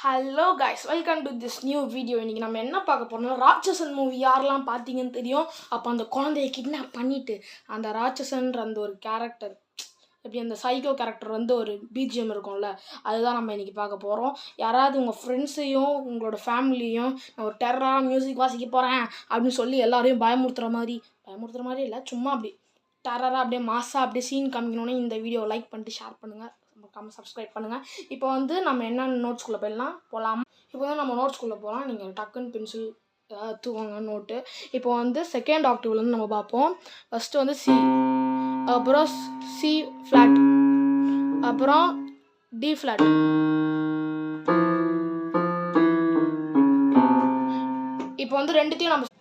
Hello guys, welcome to this new video. இன்றைக்கி நம்ம என்ன பார்க்க போகிறோம்னா, ராட்சசன் மூவி யாரெல்லாம் பார்த்தீங்கன்னு தெரியும். அப்போ அந்த குழந்தைய கிட்னாப் பண்ணிவிட்டு அந்த ராட்சசன்ற அந்த ஒரு கேரக்டர், எப்படி அந்த சைக்கோ கேரக்டர் ஒரு பிஜிஎம் இருக்கும்ல, அதுதான் நம்ம இன்றைக்கி பார்க்க போகிறோம். யாராவது உங்கள் ஃப்ரெண்ட்ஸையும் உங்களோட ஃபேமிலியும் நான் ஒரு டெரராக மியூசிக் வாசிக்க போகிறேன் அப்படின்னு சொல்லி எல்லாரையும் பயமுறுத்துகிற மாதிரி இல்லை, சும்மா அப்படி டெரராக அப்படியே மாசாக அப்படியே சீன் காமிக்கணுன்னே இந்த வீடியோவை லைக் பண்ணிட்டு ஷேர் பண்ணுங்கள், சப்ஸ்கிரைப் பண்ணுங்கள். இப்போ நம்ம என்ன நோட்ஸ்குள்ளே போகலாம். இப்போ நம்ம நோட்ஸ்குள்ளே போகலாம். நீங்கள் டக்குன்னு பென்சில் ஏதாவது எடுத்துக்கோங்க, நோட்டு. இப்போ செகண்ட் ஆக்டிவ்லேருந்து நம்ம பார்ப்போம். ஃபஸ்ட்டு சி, அப்புறம் சி ஃப்ளாட், அப்புறம் டி ஃப்ளாட், இப்போ ரெண்டுத்தையும் நம்ம